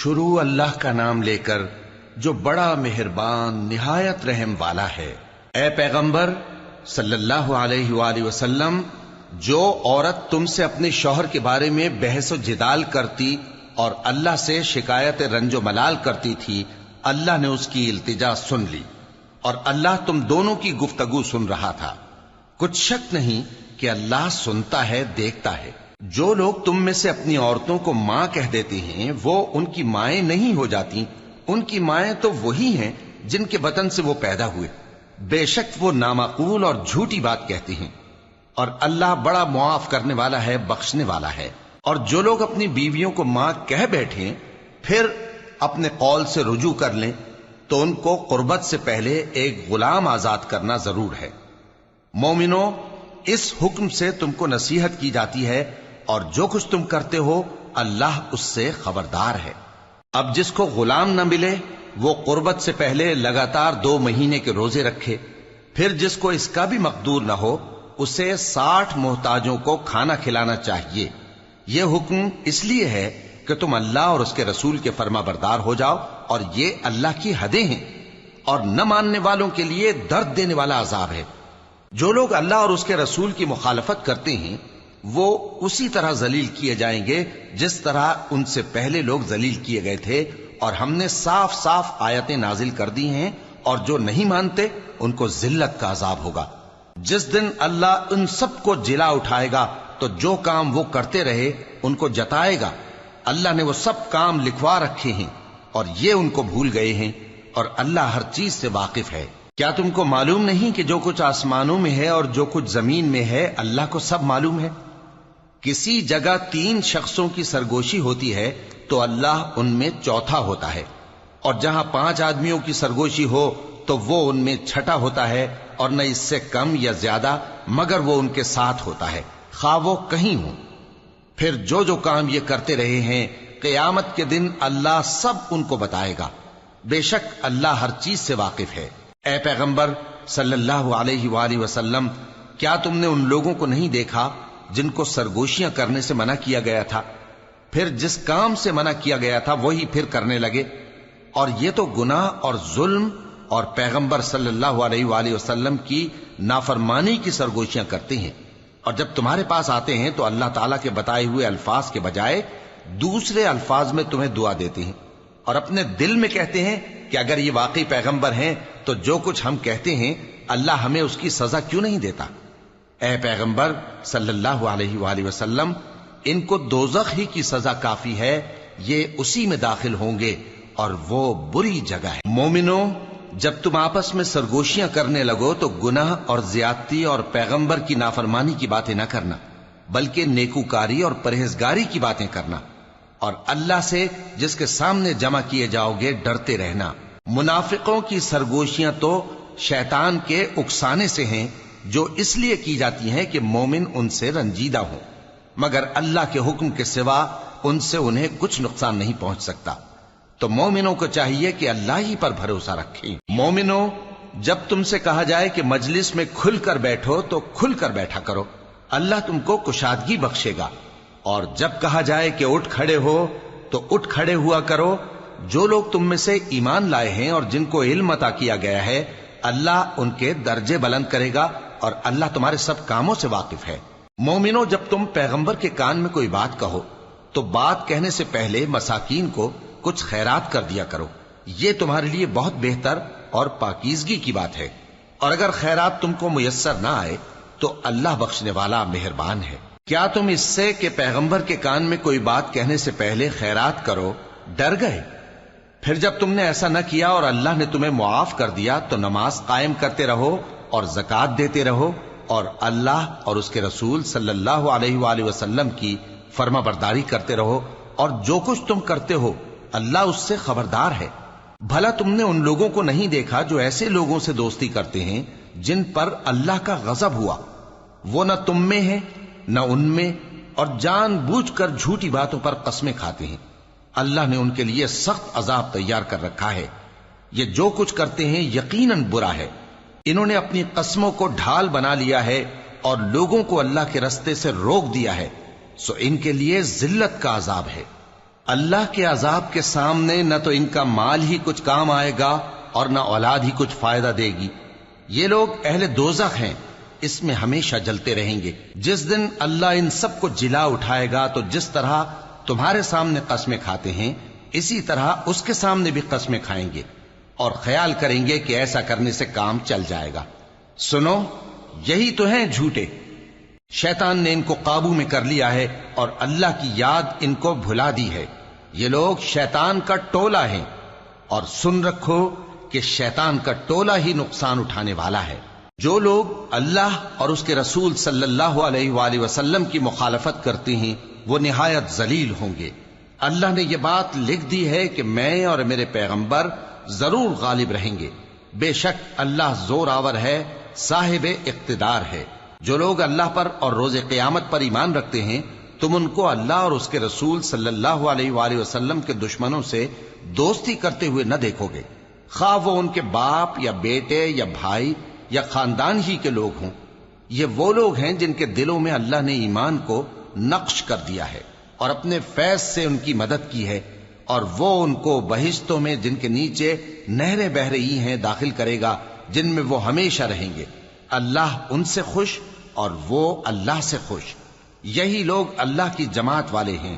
شروع اللہ کا نام لے کر جو بڑا مہربان نہایت رحم والا ہے۔ اے پیغمبر صلی اللہ علیہ وآلہ وسلم، جو عورت تم سے اپنے شوہر کے بارے میں بحث و جدال کرتی اور اللہ سے شکایت رنج و ملال کرتی تھی، اللہ نے اس کی التجا سن لی اور اللہ تم دونوں کی گفتگو سن رہا تھا۔ کچھ شک نہیں کہ اللہ سنتا ہے، دیکھتا ہے۔ جو لوگ تم میں سے اپنی عورتوں کو ماں کہہ دیتے ہیں وہ ان کی مائیں نہیں ہو جاتی، ان کی مائیں تو وہی ہیں جن کے بطن سے وہ پیدا ہوئے۔ بے شک وہ نامعقول اور جھوٹی بات کہتے ہیں، اور اللہ بڑا معاف کرنے والا ہے، بخشنے والا ہے۔ اور جو لوگ اپنی بیویوں کو ماں کہہ بیٹھیں پھر اپنے قول سے رجوع کر لیں تو ان کو قربت سے پہلے ایک غلام آزاد کرنا ضرور ہے۔ مومنو، اس حکم سے تم کو نصیحت کی جاتی ہے اور جو کچھ تم کرتے ہو اللہ اس سے خبردار ہے۔ اب جس کو غلام نہ ملے وہ قربت سے پہلے لگاتار 2 مہینے کے روزے رکھے، پھر جس کو اس کا بھی مقدور نہ ہو اسے 60 محتاجوں کو کھانا کھلانا چاہیے۔ یہ حکم اس لیے ہے کہ تم اللہ اور اس کے رسول کے فرما بردار ہو جاؤ، اور یہ اللہ کی حدیں ہیں، اور نہ ماننے والوں کے لیے درد دینے والا عذاب ہے۔ جو لوگ اللہ اور اس کے رسول کی مخالفت کرتے ہیں وہ اسی طرح ذلیل کیے جائیں گے جس طرح ان سے پہلے لوگ ذلیل کیے گئے تھے، اور ہم نے صاف صاف آیتیں نازل کر دی ہیں، اور جو نہیں مانتے ان کو ذلت کا عذاب ہوگا۔ جس دن اللہ ان سب کو جلا اٹھائے گا تو جو کام وہ کرتے رہے ان کو جتائے گا۔ اللہ نے وہ سب کام لکھوا رکھے ہیں اور یہ ان کو بھول گئے ہیں، اور اللہ ہر چیز سے واقف ہے۔ کیا تم کو معلوم نہیں کہ جو کچھ آسمانوں میں ہے اور جو کچھ زمین میں ہے اللہ کو سب معلوم ہے؟ کسی جگہ 3 شخصوں کی سرگوشی ہوتی ہے تو اللہ ان میں چوتھا ہوتا ہے، اور جہاں 5 آدمیوں کی سرگوشی ہو تو وہ ان میں چھٹا ہوتا ہے، اور نہ اس سے کم یا زیادہ مگر وہ ان کے ساتھ ہوتا ہے، خواہ وہ کہیں ہوں۔ پھر جو جو کام یہ کرتے رہے ہیں قیامت کے دن اللہ سب ان کو بتائے گا۔ بے شک اللہ ہر چیز سے واقف ہے۔ اے پیغمبر صلی اللہ علیہ وآلہ وسلم، کیا تم نے ان لوگوں کو نہیں دیکھا جن کو سرگوشیاں کرنے سے منع کیا گیا تھا، پھر جس کام سے منع کیا گیا تھا وہی پھر کرنے لگے؟ اور یہ تو گناہ اور ظلم اور پیغمبر صلی اللہ علیہ وآلہ وسلم کی نافرمانی کی سرگوشیاں کرتے ہیں، اور جب تمہارے پاس آتے ہیں تو اللہ تعالیٰ کے بتائے ہوئے الفاظ کے بجائے دوسرے الفاظ میں تمہیں دعا دیتے ہیں، اور اپنے دل میں کہتے ہیں کہ اگر یہ واقعی پیغمبر ہیں تو جو کچھ ہم کہتے ہیں اللہ ہمیں اس کی سزا کیوں نہیں دیتا؟ اے پیغمبر صلی اللہ علیہ وآلہ وسلم، ان کو دوزخ ہی کی سزا کافی ہے، یہ اسی میں داخل ہوں گے اور وہ بری جگہ ہے۔ مومنو، جب تم آپس میں سرگوشیاں کرنے لگو تو گناہ اور زیادتی اور پیغمبر کی نافرمانی کی باتیں نہ کرنا، بلکہ نیکوکاری اور پرہیزگاری کی باتیں کرنا، اور اللہ سے جس کے سامنے جمع کیے جاؤ گے ڈرتے رہنا۔ منافقوں کی سرگوشیاں تو شیطان کے اکسانے سے ہیں جو اس لیے کی جاتی ہیں کہ مومن ان سے رنجیدہ ہوں، مگر اللہ کے حکم کے سوا ان سے انہیں کچھ نقصان نہیں پہنچ سکتا۔ تو مومنوں کو چاہیے کہ اللہ ہی پر بھروسہ رکھیں۔ مومنوں، جب تم سے کہا جائے کہ مجلس میں کھل کر بیٹھو تو کھل کر بیٹھا کرو، اللہ تم کو کشادگی بخشے گا، اور جب کہا جائے کہ اٹھ کھڑے ہو تو اٹھ کھڑے ہوا کرو۔ جو لوگ تم میں سے ایمان لائے ہیں اور جن کو علم عطا کیا گیا ہے اللہ ان کے درجے بلند کرے گا، اور اللہ تمہارے سب کاموں سے واقف ہے۔ مومنو، جب تم پیغمبر کے کان میں کوئی بات کہو تو بات کہنے سے پہلے مساکین کو کچھ خیرات کر دیا کرو، یہ تمہارے لیے بہت بہتر اور پاکیزگی کی بات ہے، اور اگر خیرات تم کو میسر نہ آئے تو اللہ بخشنے والا مہربان ہے۔ کیا تم اس سے کہ پیغمبر کے کان میں کوئی بات کہنے سے پہلے خیرات کرو ڈر گئے؟ پھر جب تم نے ایسا نہ کیا اور اللہ نے تمہیں معاف کر دیا تو نماز قائم کرتے رہو اور زکوٰۃ دیتے رہو، اور اللہ اور اس کے رسول صلی اللہ علیہ وآلہ وسلم کی فرما برداری کرتے رہو، اور جو کچھ تم کرتے ہو اللہ اس سے خبردار ہے۔ بھلا تم نے ان لوگوں کو نہیں دیکھا جو ایسے لوگوں سے دوستی کرتے ہیں جن پر اللہ کا غضب ہوا؟ وہ نہ تم میں ہے نہ ان میں، اور جان بوجھ کر جھوٹی باتوں پر قسمیں کھاتے ہیں۔ اللہ نے ان کے لیے سخت عذاب تیار کر رکھا ہے۔ یہ جو کچھ کرتے ہیں یقیناً برا ہے۔ انہوں نے اپنی قسموں کو ڈھال بنا لیا ہے اور لوگوں کو اللہ کے رستے سے روک دیا ہے، سو ان کے لیے ذلت کا عذاب ہے۔ اللہ کے عذاب کے سامنے نہ تو ان کا مال ہی کچھ کام آئے گا اور نہ اولاد ہی کچھ فائدہ دے گی۔ یہ لوگ اہل دوزخ ہیں، اس میں ہمیشہ جلتے رہیں گے۔ جس دن اللہ ان سب کو جلا اٹھائے گا تو جس طرح تمہارے سامنے قسمیں کھاتے ہیں اسی طرح اس کے سامنے بھی قسمیں کھائیں گے اور خیال کریں گے کہ ایسا کرنے سے کام چل جائے گا۔ سنو، یہی تو ہیں جھوٹے۔ شیطان نے ان کو قابو میں کر لیا ہے اور اللہ کی یاد ان کو بھلا دی ہے۔ یہ لوگ شیطان کا ٹولہ ہیں، اور سن رکھو کہ شیطان کا ٹولہ ہی نقصان اٹھانے والا ہے۔ جو لوگ اللہ اور اس کے رسول صلی اللہ علیہ وآلہ وسلم کی مخالفت کرتے ہیں وہ نہایت ذلیل ہوں گے۔ اللہ نے یہ بات لکھ دی ہے کہ میں اور میرے پیغمبر ضرور غالب رہیں گے۔ بے شک اللہ زور آور ہے، صاحب اقتدار ہے۔ جو لوگ اللہ پر اور روز قیامت پر ایمان رکھتے ہیں تم ان کو اللہ اور اس کے رسول صلی اللہ علیہ وآلہ وسلم کے دشمنوں سے دوستی کرتے ہوئے نہ دیکھو گے، خواہ وہ ان کے باپ یا بیٹے یا بھائی یا خاندان ہی کے لوگ ہوں۔ یہ وہ لوگ ہیں جن کے دلوں میں اللہ نے ایمان کو نقش کر دیا ہے اور اپنے فیض سے ان کی مدد کی ہے، اور وہ ان کو بہشتوں میں جن کے نیچے نہریں بہہ رہی ہیں داخل کرے گا، جن میں وہ ہمیشہ رہیں گے۔ اللہ ان سے خوش اور وہ اللہ سے خوش۔ یہی لوگ اللہ کی جماعت والے ہیں۔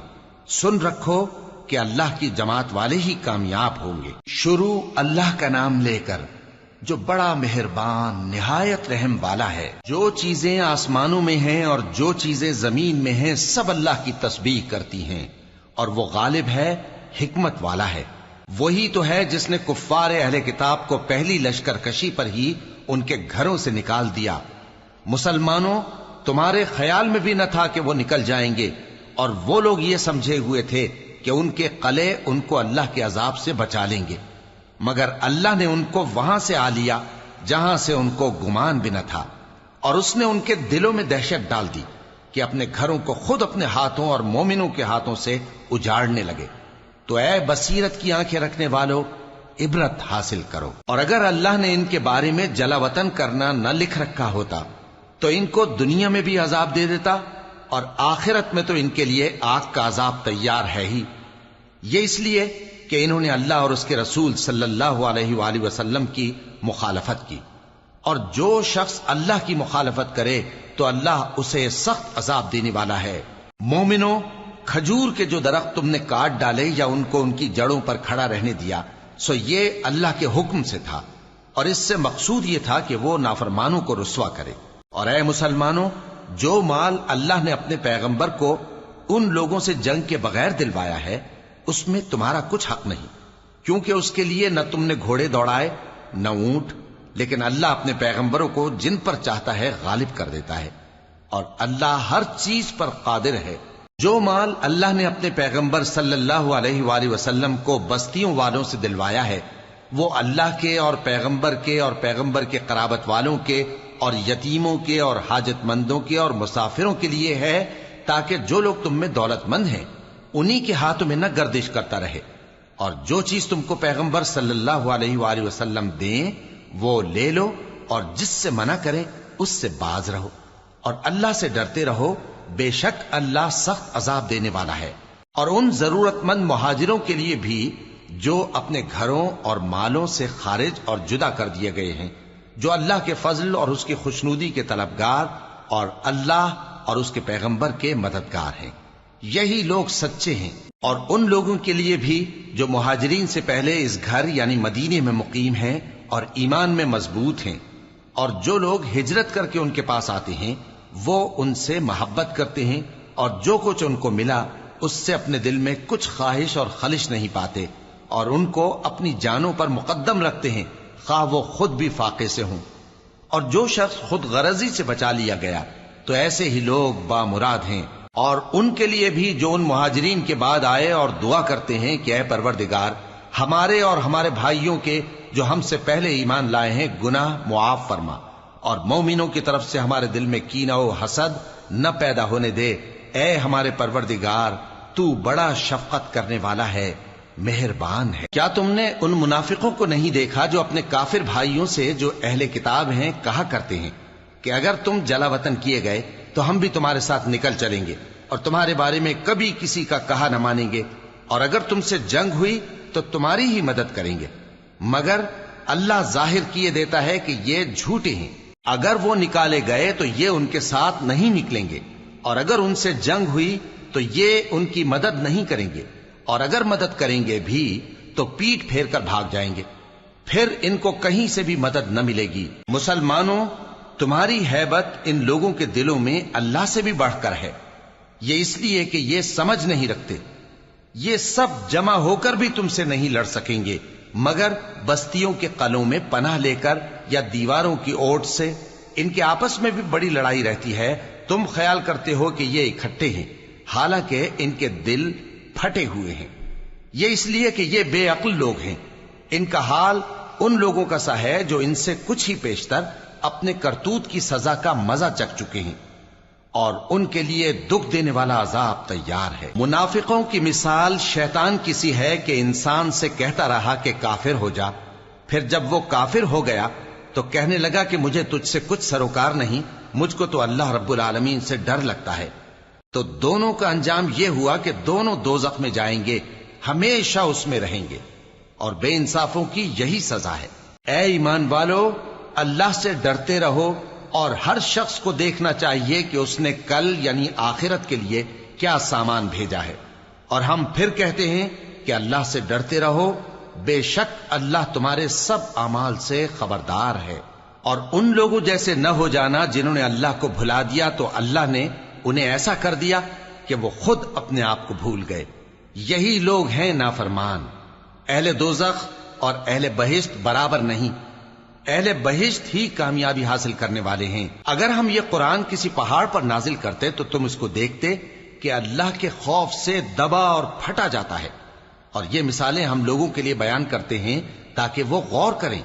سن رکھو کہ اللہ کی جماعت والے ہی کامیاب ہوں گے۔ شروع اللہ کا نام لے کر جو بڑا مہربان نہایت رحم والا ہے۔ جو چیزیں آسمانوں میں ہیں اور جو چیزیں زمین میں ہیں سب اللہ کی تسبیح کرتی ہیں، اور وہ غالب ہے، حکمت والا ہے۔ وہی تو ہے جس نے کفار اہل کتاب کو پہلی لشکر کشی پر ہی ان کے گھروں سے نکال دیا۔ مسلمانوں، تمہارے خیال میں بھی نہ تھا کہ وہ نکل جائیں گے، اور وہ لوگ یہ سمجھے ہوئے تھے کہ ان کے قلعے ان کو اللہ کے عذاب سے بچا لیں گے، مگر اللہ نے ان کو وہاں سے آ لیا جہاں سے ان کو گمان بھی نہ تھا، اور اس نے ان کے دلوں میں دہشت ڈال دی کہ اپنے گھروں کو خود اپنے ہاتھوں اور مومنوں کے ہاتھوں سے اجاڑنے لگے۔ تو اے بصیرت کی آنکھیں رکھنے والو، عبرت حاصل کرو۔ اور اگر اللہ نے ان کے بارے میں جلا وطن کرنا نہ لکھ رکھا ہوتا تو ان کو دنیا میں بھی عذاب دے دیتا، اور آخرت میں تو ان کے لیے آگ کا عذاب تیار ہے ہی۔ یہ اس لیے کہ انہوں نے اللہ اور اس کے رسول صلی اللہ علیہ وآلہ وسلم کی مخالفت کی، اور جو شخص اللہ کی مخالفت کرے تو اللہ اسے سخت عذاب دینے والا ہے۔ مومنوں، کھجور کے جو درخت تم نے کاٹ ڈالے یا ان کو ان کی جڑوں پر کھڑا رہنے دیا، سو یہ اللہ کے حکم سے تھا، اور اس سے مقصود یہ تھا کہ وہ نافرمانوں کو رسوا کرے۔ اور اے مسلمانوں، جو مال اللہ نے اپنے پیغمبر کو ان لوگوں سے جنگ کے بغیر دلوایا ہے اس میں تمہارا کچھ حق نہیں، کیونکہ اس کے لیے نہ تم نے گھوڑے دوڑائے نہ اونٹ، لیکن اللہ اپنے پیغمبروں کو جن پر چاہتا ہے غالب کر دیتا ہے، اور اللہ ہر چیز پر قادر ہے۔ جو مال اللہ نے اپنے پیغمبر صلی اللہ علیہ وآلہ وسلم کو بستیوں والوں سے دلوایا ہے وہ اللہ کے اور پیغمبر کے قرابت والوں کے اور یتیموں کے اور حاجت مندوں کے اور مسافروں کے لیے ہے، تاکہ جو لوگ تم میں دولت مند ہیں انہی کے ہاتھوں میں نہ گردش کرتا رہے، اور جو چیز تم کو پیغمبر صلی اللہ علیہ وآلہ وسلم دیں وہ لے لو، اور جس سے منع کریں اس سے باز رہو، اور اللہ سے ڈرتے رہو، بے شک اللہ سخت عذاب دینے والا ہے۔ اور ان ضرورت مند مہاجروں کے لیے بھی جو اپنے گھروں اور مالوں سے خارج اور جدا کر دیے گئے ہیں، جو اللہ کے فضل اور اس کی خوشنودی کے طلبگار اور اللہ اور اس کے پیغمبر کے مددگار ہیں، یہی لوگ سچے ہیں۔ اور ان لوگوں کے لیے بھی جو مہاجرین سے پہلے اس گھر یعنی مدینے میں مقیم ہیں اور ایمان میں مضبوط ہیں، اور جو لوگ ہجرت کر کے ان کے پاس آتے ہیں وہ ان سے محبت کرتے ہیں، اور جو کچھ ان کو ملا اس سے اپنے دل میں کچھ خواہش اور خلش نہیں پاتے، اور ان کو اپنی جانوں پر مقدم رکھتے ہیں خواہ وہ خود بھی فاقے سے ہوں۔ اور جو شخص خود غرضی سے بچا لیا گیا تو ایسے ہی لوگ بامراد ہیں۔ اور ان کے لیے بھی جو ان مہاجرین کے بعد آئے اور دعا کرتے ہیں کہ اے پروردگار ہمارے اور ہمارے بھائیوں کے جو ہم سے پہلے ایمان لائے ہیں گناہ معاف فرما، اور مومنوں کی طرف سے ہمارے دل میں کینہ و حسد نہ پیدا ہونے دے، اے ہمارے پروردگار تو بڑا شفقت کرنے والا ہے، مہربان ہے۔ کیا تم نے ان منافقوں کو نہیں دیکھا جو اپنے کافر بھائیوں سے جو اہل کتاب ہیں کہا کرتے ہیں کہ اگر تم جلا وطن کیے گئے تو ہم بھی تمہارے ساتھ نکل چلیں گے اور تمہارے بارے میں کبھی کسی کا کہا نہ مانیں گے، اور اگر تم سے جنگ ہوئی تو تمہاری ہی مدد کریں گے، مگر اللہ ظاہر کیے دیتا ہے کہ یہ جھوٹے ہیں۔ اگر وہ نکالے گئے تو یہ ان کے ساتھ نہیں نکلیں گے، اور اگر ان سے جنگ ہوئی تو یہ ان کی مدد نہیں کریں گے، اور اگر مدد کریں گے بھی تو پیٹ پھیر کر بھاگ جائیں گے، پھر ان کو کہیں سے بھی مدد نہ ملے گی۔ مسلمانوں، تمہاری ہیبت ان لوگوں کے دلوں میں اللہ سے بھی بڑھ کر ہے، یہ اس لیے کہ یہ سمجھ نہیں رکھتے۔ یہ سب جمع ہو کر بھی تم سے نہیں لڑ سکیں گے، مگر بستیوں کے قلعوں میں پناہ لے کر یا دیواروں کی اوٹ سے۔ ان کے آپس میں بھی بڑی لڑائی رہتی ہے، تم خیال کرتے ہو کہ یہ اکٹھے ہیں، حالانکہ ان کے دل پھٹے ہوئے ہیں۔ یہ اس لیے کہ یہ بے عقل لوگ ہیں۔ ان کا حال ان لوگوں کا سا ہے جو ان سے کچھ ہی پیشتر اپنے کرتوت کی سزا کا مزہ چکھ چکے ہیں، اور ان کے لیے دکھ دینے والا عذاب تیار ہے۔ منافقوں کی مثال شیطان کی سی ہے کہ انسان سے کہتا رہا کہ کافر ہو جا، پھر جب وہ کافر ہو گیا تو کہنے لگا کہ مجھے تجھ سے کچھ سروکار نہیں، مجھ کو تو اللہ رب العالمین سے ڈر لگتا ہے۔ تو دونوں کا انجام یہ ہوا کہ دونوں دوزخ میں جائیں گے، ہمیشہ اس میں رہیں گے، اور بے انصافوں کی یہی سزا ہے۔ اے ایمان والو، اللہ سے ڈرتے رہو، اور ہر شخص کو دیکھنا چاہیے کہ اس نے کل یعنی آخرت کے لیے کیا سامان بھیجا ہے۔ اور ہم پھر کہتے ہیں کہ اللہ سے ڈرتے رہو، بے شک اللہ تمہارے سب اعمال سے خبردار ہے۔ اور ان لوگوں جیسے نہ ہو جانا جنہوں نے اللہ کو بھلا دیا تو اللہ نے انہیں ایسا کر دیا کہ وہ خود اپنے آپ کو بھول گئے۔ یہی لوگ ہیں نافرمان۔ اہل دوزخ اور اہل بہشت برابر نہیں، اہل بہشت ہی کامیابی حاصل کرنے والے ہیں۔ اگر ہم یہ قرآن کسی پہاڑ پر نازل کرتے تو تم اس کو دیکھتے کہ اللہ کے خوف سے دبا اور پھٹا جاتا ہے۔ اور یہ مثالیں ہم لوگوں کے لیے بیان کرتے ہیں تاکہ وہ غور کریں۔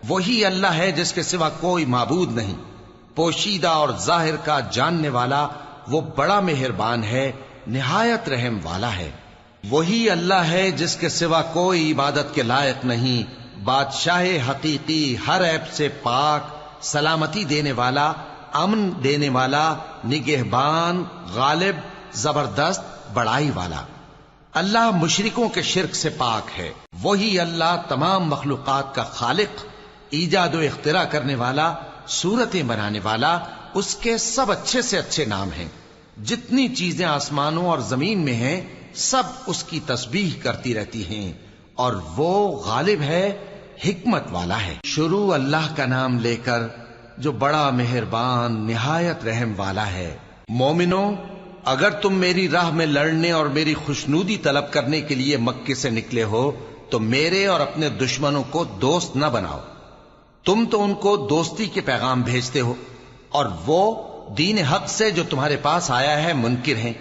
وہی اللہ ہے جس کے سوا کوئی معبود نہیں، پوشیدہ اور ظاہر کا جاننے والا، وہ بڑا مہربان ہے، نہایت رحم والا ہے۔ وہی اللہ ہے جس کے سوا کوئی عبادت کے لائق نہیں، بادشاہ حقیقی، ہر عیب سے پاک، سلامتی دینے والا، امن دینے والا، نگہبان، غالب، زبردست، بڑائی والا۔ اللہ مشرکوں کے شرک سے پاک ہے۔ وہی اللہ تمام مخلوقات کا خالق، ایجاد و اختراع کرنے والا، صورتیں بنانے والا، اس کے سب اچھے سے اچھے نام ہیں۔ جتنی چیزیں آسمانوں اور زمین میں ہیں سب اس کی تسبیح کرتی رہتی ہیں، اور وہ غالب ہے، حکمت والا ہے۔ شروع اللہ کا نام لے کر جو بڑا مہربان نہایت رحم والا ہے۔ مومنوں، اگر تم میری راہ میں لڑنے اور میری خوشنودی طلب کرنے کے لیے مکے سے نکلے ہو تو میرے اور اپنے دشمنوں کو دوست نہ بناؤ۔ تم تو ان کو دوستی کے پیغام بھیجتے ہو، اور وہ دین حق سے جو تمہارے پاس آیا ہے منکر ہیں،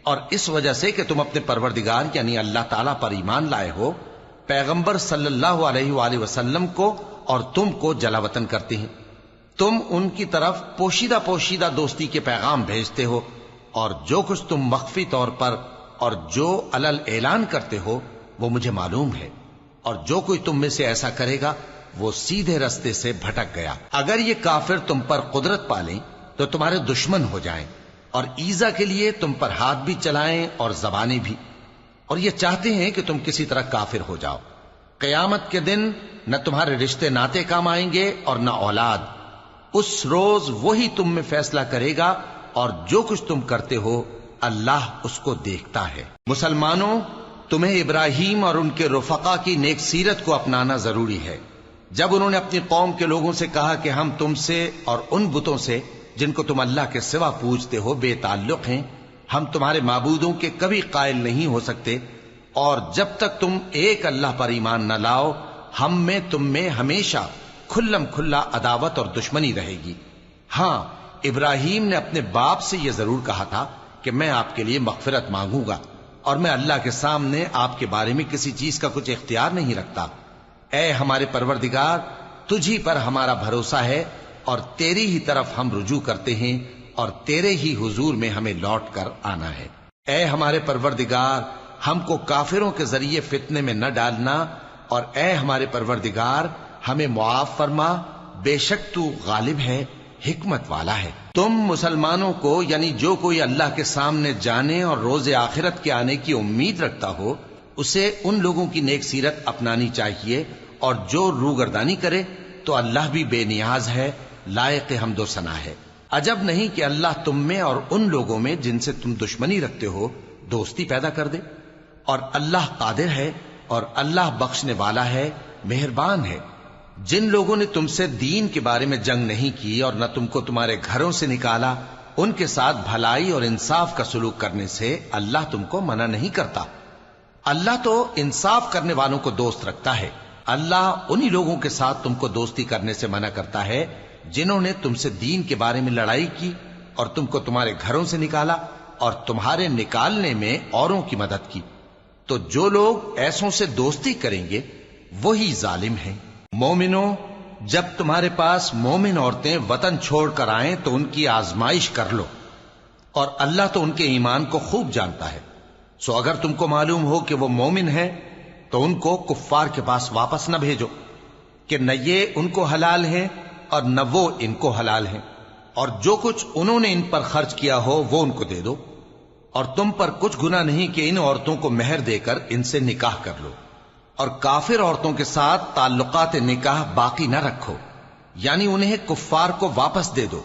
اور اس وجہ سے کہ تم اپنے پروردگار یعنی اللہ تعالیٰ پر ایمان لائے ہو، پیغمبر صلی اللہ علیہ وآلہ وسلم کو اور تم کو جلا وطن کرتے ہیں۔ تم ان کی طرف پوشیدہ پوشیدہ دوستی کے پیغام بھیجتے ہو، اور جو کچھ تم مخفی طور پر اور جو علل اعلان کرتے ہو وہ مجھے معلوم ہے، اور جو کوئی تم میں سے ایسا کرے گا وہ سیدھے رستے سے بھٹک گیا۔ اگر یہ کافر تم پر قدرت پالیں تو تمہارے دشمن ہو جائیں، اور ایذا کے لیے تم پر ہاتھ بھی چلائیں اور زبانیں بھی، اور یہ چاہتے ہیں کہ تم کسی طرح کافر ہو جاؤ۔ قیامت کے دن نہ تمہارے رشتے ناتے کام آئیں گے اور نہ اولاد۔ اس روز وہی تم میں فیصلہ کرے گا، اور جو کچھ تم کرتے ہو اللہ اس کو دیکھتا ہے۔ مسلمانوں، تمہیں ابراہیم اور ان کے رفقا کی نیک سیرت کو اپنانا ضروری ہے۔ جب انہوں نے اپنی قوم کے لوگوں سے کہا کہ ہم تم سے اور ان بتوں سے جن کو تم اللہ کے سوا پوجتے ہو بے تعلق ہیں، ہم تمہارے معبودوں کے کبھی قائل نہیں ہو سکتے، اور جب تک تم ایک اللہ پر ایمان نہ لاؤ ہم میں تم میں ہمیشہ کھلم کھلا عداوت اور دشمنی رہے گی۔ ہاں، ابراہیم نے اپنے باپ سے یہ ضرور کہا تھا کہ میں آپ کے لیے مغفرت مانگوں گا، اور میں اللہ کے سامنے آپ کے بارے میں کسی چیز کا کچھ اختیار نہیں رکھتا۔ اے ہمارے پروردگار، تجھی پر ہمارا بھروسہ ہے، اور تیری ہی طرف ہم رجوع کرتے ہیں، اور تیرے ہی حضور میں ہمیں لوٹ کر آنا ہے۔ اے ہمارے پروردگار، ہم کو کافروں کے ذریعے فتنے میں نہ ڈالنا، اور اے ہمارے پروردگار ہمیں معاف فرما، بے شک تو غالب ہے، حکمت والا ہے۔ تم مسلمانوں کو یعنی جو کوئی اللہ کے سامنے جانے اور روز آخرت کے آنے کی امید رکھتا ہو اسے ان لوگوں کی نیک سیرت اپنانی چاہیے، اور جو روگردانی کرے تو اللہ بھی بے نیاز ہے، لائق حمد و ثنا ہے۔ عجب نہیں کہ اللہ تم میں اور ان لوگوں میں جن سے تم دشمنی رکھتے ہو دوستی پیدا کر دے، اور اللہ قادر ہے اور اللہ بخشنے والا ہے، مہربان ہے۔ جن لوگوں نے تم سے دین کے بارے میں جنگ نہیں کی اور نہ تم کو تمہارے گھروں سے نکالا، ان کے ساتھ بھلائی اور انصاف کا سلوک کرنے سے اللہ تم کو منع نہیں کرتا۔ اللہ تو انصاف کرنے والوں کو دوست رکھتا ہے۔ اللہ انہی لوگوں کے ساتھ تم کو دوستی کرنے سے منع کرتا ہے جنہوں نے تم سے دین کے بارے میں لڑائی کی اور تم کو تمہارے گھروں سے نکالا اور تمہارے نکالنے میں اوروں کی مدد کی۔ تو جو لوگ ایسوں سے دوستی کریں گے وہی ظالم ہیں۔ مومنوں، جب تمہارے پاس مومن عورتیں وطن چھوڑ کر آئیں تو ان کی آزمائش کر لو، اور اللہ تو ان کے ایمان کو خوب جانتا ہے۔ سو اگر تم کو معلوم ہو کہ وہ مومن ہیں تو ان کو کفار کے پاس واپس نہ بھیجو کہ نہ یہ ان کو حلال ہیں اور نہ وہ ان کو حلال ہیں، اور جو کچھ انہوں نے ان پر خرچ کیا ہو وہ ان کو دے دو، اور تم پر کچھ گناہ نہیں کہ ان عورتوں کو مہر دے کر ان سے نکاح کر لو، اور کافر عورتوں کے ساتھ تعلقات نکاح باقی نہ رکھو، یعنی انہیں کفار کو واپس دے دو،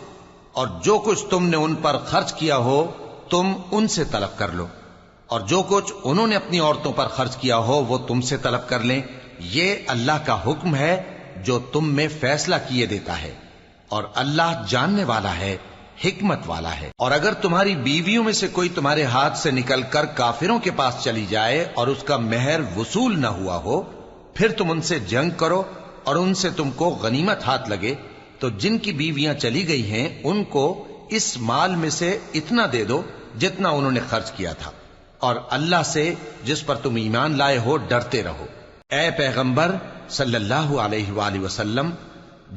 اور جو کچھ تم نے ان پر خرچ کیا ہو تم ان سے طلب کر لو، اور جو کچھ انہوں نے اپنی عورتوں پر خرچ کیا ہو وہ تم سے طلب کر لیں۔ یہ اللہ کا حکم ہے جو تم میں فیصلہ کیے دیتا ہے، اور اللہ جاننے والا ہے، حکمت والا ہے۔ اور اگر تمہاری بیویوں میں سے کوئی تمہارے ہاتھ سے نکل کر کافروں کے پاس چلی جائے اور اس کا مہر وصول نہ ہوا ہو، پھر تم ان سے جنگ کرو اور ان سے تم کو غنیمت ہاتھ لگے، تو جن کی بیویاں چلی گئی ہیں ان کو اس مال میں سے اتنا دے دو جتنا انہوں نے خرچ کیا تھا، اور اللہ سے جس پر تم ایمان لائے ہو ڈرتے رہو۔ اے پیغمبر صلی اللہ علیہ وآلہ وسلم،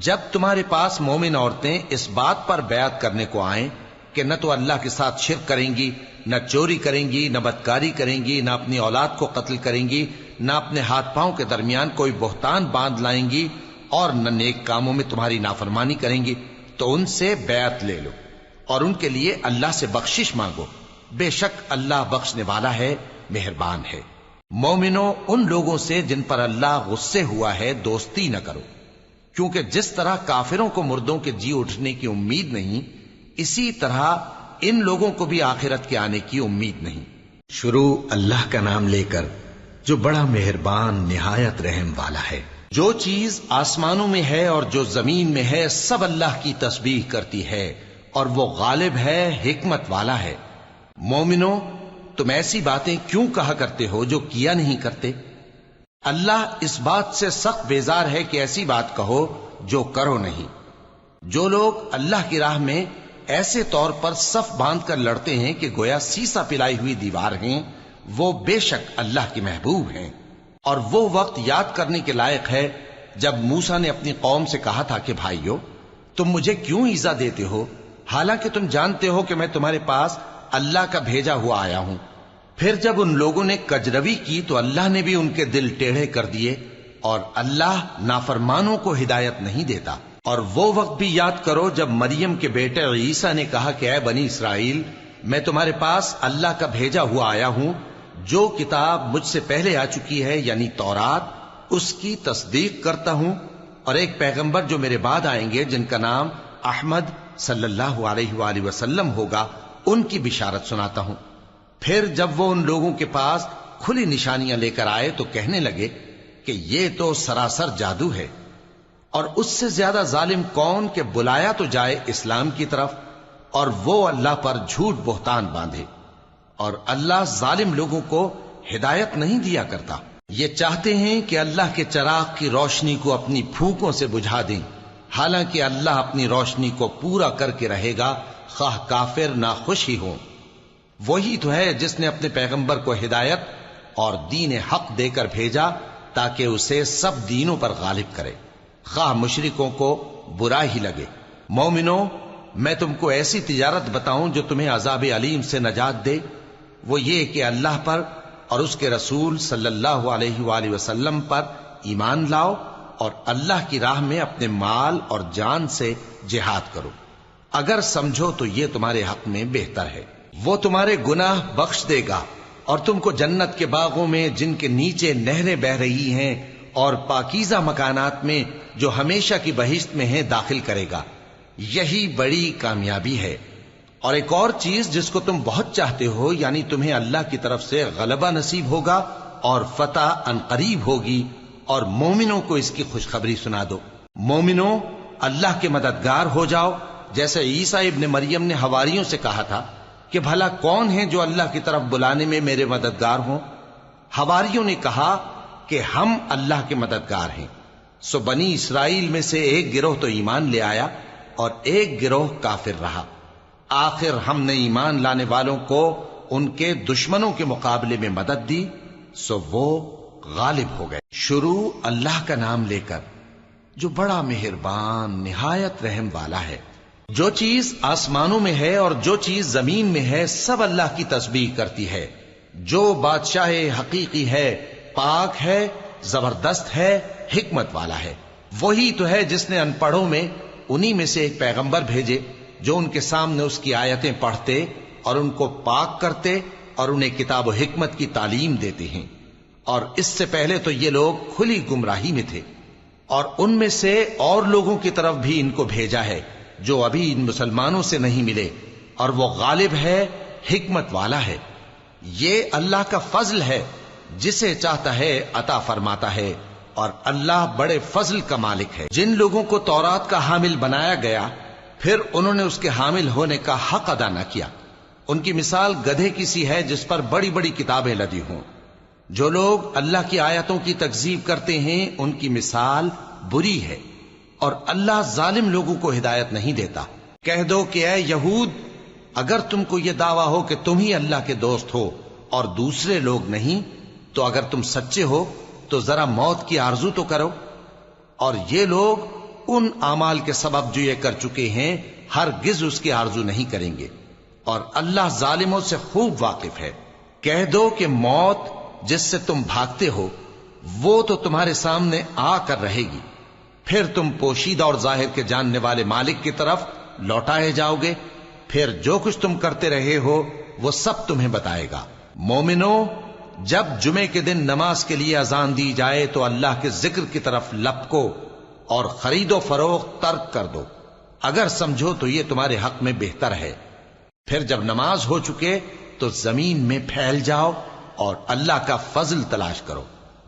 جب تمہارے پاس مومن عورتیں اس بات پر بیعت کرنے کو آئیں کہ نہ تو اللہ کے ساتھ شرک کریں گی، نہ چوری کریں گی، نہ بدکاری کریں گی، نہ اپنی اولاد کو قتل کریں گی، نہ اپنے ہاتھ پاؤں کے درمیان کوئی بہتان باندھ لائیں گی، اور نہ نیک کاموں میں تمہاری نافرمانی کریں گی، تو ان سے بیعت لے لو اور ان کے لیے اللہ سے بخشش مانگو، بے شک اللہ بخشنے والا ہے، مہربان ہے۔ مومنوں، ان لوگوں سے جن پر اللہ غصے ہوا ہے دوستی نہ کرو، کیونکہ جس طرح کافروں کو مردوں کے جی اٹھنے کی امید نہیں، اسی طرح ان لوگوں کو بھی آخرت کے آنے کی امید نہیں۔ شروع اللہ کا نام لے کر جو بڑا مہربان نہایت رحم والا ہے۔ جو چیز آسمانوں میں ہے اور جو زمین میں ہے سب اللہ کی تسبیح کرتی ہے، اور وہ غالب ہے، حکمت والا ہے۔ مومنوں، تم ایسی باتیں کیوں کہا کرتے ہو جو کیا نہیں کرتے؟ اللہ اس بات سے سخت بیزار ہے کہ ایسی بات کہو جو کرو نہیں۔ جو لوگ اللہ کی راہ میں ایسے طور پر صف باندھ کر لڑتے ہیں کہ گویا سیسا پلائی ہوئی دیوار ہیں، وہ بے شک اللہ کے محبوب ہیں۔ اور وہ وقت یاد کرنے کے لائق ہے جب موسیٰ نے اپنی قوم سے کہا تھا کہ بھائیو، تم مجھے کیوں ایذا دیتے ہو، حالانکہ تم جانتے ہو کہ میں تمہارے پاس اللہ کا بھیجا ہوا آیا ہوں۔ پھر جب ان لوگوں نے کجروی کی تو اللہ نے بھی ان کے دل ٹیڑھے کر دیے، اور اللہ نافرمانوں کو ہدایت نہیں دیتا۔ اور وہ وقت بھی یاد کرو جب مریم کے بیٹے عیسیٰ نے کہا کہ اے بنی اسرائیل، میں تمہارے پاس اللہ کا بھیجا ہوا آیا ہوں، جو کتاب مجھ سے پہلے آ چکی ہے یعنی تورات، اس کی تصدیق کرتا ہوں، اور ایک پیغمبر جو میرے بعد آئیں گے جن کا نام احمد صلی اللہ علیہ وآلہ وسلم ہوگا، ان کی بشارت سناتا ہوں۔ پھر جب وہ ان لوگوں کے پاس کھلی نشانیاں لے کر آئے تو کہنے لگے کہ یہ تو سراسر جادو ہے، اور اس سے زیادہ ظالم کون کہ بلایا تو جائے اسلام کی طرف اور وہ اللہ پر جھوٹ بہتان باندھے، اور اللہ ظالم لوگوں کو ہدایت نہیں دیا کرتا۔ یہ چاہتے ہیں کہ اللہ کے چراغ کی روشنی کو اپنی پھونکوں سے بجھا دیں، حالانکہ اللہ اپنی روشنی کو پورا کر کے رہے گا، خواہ کافر ناخوش ہی ہوں۔ وہی تو ہے جس نے اپنے پیغمبر کو ہدایت اور دین حق دے کر بھیجا تاکہ اسے سب دینوں پر غالب کرے، خواہ مشرکوں کو برا ہی لگے۔ مومنوں، میں تم کو ایسی تجارت بتاؤں جو تمہیں عذاب علیم سے نجات دے؟ وہ یہ کہ اللہ پر اور اس کے رسول صلی اللہ علیہ وآلہ وسلم پر ایمان لاؤ، اور اللہ کی راہ میں اپنے مال اور جان سے جہاد کرو، اگر سمجھو تو یہ تمہارے حق میں بہتر ہے۔ وہ تمہارے گناہ بخش دے گا اور تم کو جنت کے باغوں میں جن کے نیچے نہریں بہ رہی ہیں اور پاکیزہ مکانات میں جو ہمیشہ کی بہشت میں ہیں داخل کرے گا۔ یہی بڑی کامیابی ہے۔ اور ایک اور چیز جس کو تم بہت چاہتے ہو، یعنی تمہیں اللہ کی طرف سے غلبہ نصیب ہوگا اور فتح عنقریب ہوگی، اور مومنوں کو اس کی خوشخبری سنا دو۔ مومنوں، اللہ کے مددگار ہو جاؤ، جیسے عیسیٰ ابن مریم نے حواریوں سے کہا تھا کہ بھلا کون ہیں جو اللہ کی طرف بلانے میں میرے مددگار ہوں؟ حواریوں نے کہا کہ ہم اللہ کے مددگار ہیں۔ سو بنی اسرائیل میں سے ایک گروہ تو ایمان لے آیا اور ایک گروہ کافر رہا۔ آخر ہم نے ایمان لانے والوں کو ان کے دشمنوں کے مقابلے میں مدد دی، سو وہ غالب ہو گئے۔ شروع اللہ کا نام لے کر جو بڑا مہربان نہایت رحم والا ہے۔ جو چیز آسمانوں میں ہے اور جو چیز زمین میں ہے سب اللہ کی تسبیح کرتی ہے۔ جو بادشاہ حقیقی ہے، پاک ہے، زبردست ہے، حکمت والا ہے۔ وہی تو ہے جس نے ان پڑھوں میں انہی میں سے ایک پیغمبر بھیجے جو ان کے سامنے اس کی آیتیں پڑھتے اور ان کو پاک کرتے اور انہیں کتاب و حکمت کی تعلیم دیتے ہیں۔ اور اس سے پہلے تو یہ لوگ کھلی گمراہی میں تھے، اور ان میں سے اور لوگوں کی طرف بھی ان کو بھیجا ہے جو ابھی ان مسلمانوں سے نہیں ملے، اور وہ غالب ہے، حکمت والا ہے۔ یہ اللہ کا فضل ہے، جسے چاہتا ہے عطا فرماتا ہے، اور اللہ بڑے فضل کا مالک ہے۔ جن لوگوں کو تورات کا حامل بنایا گیا پھر انہوں نے اس کے حامل ہونے کا حق ادا نہ کیا، ان کی مثال گدھے کی سی ہے جس پر بڑی بڑی کتابیں لدی ہوں۔ جو لوگ اللہ کی آیتوں کی تکذیب کرتے ہیں ان کی مثال بری ہے، اور اللہ ظالم لوگوں کو ہدایت نہیں دیتا۔ کہہ دو کہ اے یہود، اگر تم کو یہ دعویٰ ہو کہ تم ہی اللہ کے دوست ہو اور دوسرے لوگ نہیں، تو اگر تم سچے ہو تو ذرا موت کی آرزو تو کرو۔ اور یہ لوگ ان اعمال کے سبب جو یہ کر چکے ہیں ہرگز اس کی آرزو نہیں کریں گے، اور اللہ ظالموں سے خوب واقف ہے۔ کہہ دو کہ موت جس سے تم بھاگتے ہو وہ تو تمہارے سامنے آ کر رہے گی، پھر تم پوشیدہ اور ظاہر کے جاننے والے مالک کی طرف لوٹائے جاؤ گے، پھر جو کچھ تم کرتے رہے ہو وہ سب تمہیں بتائے گا۔ مومنو، جب جمعے کے دن نماز کے لیے اذان دی جائے تو اللہ کے ذکر کی طرف لپکو اور خرید و فروخت ترک کر دو، اگر سمجھو تو یہ تمہارے حق میں بہتر ہے۔ پھر جب نماز ہو چکے تو زمین میں پھیل جاؤ اور اللہ کا فضل تلاش کرو،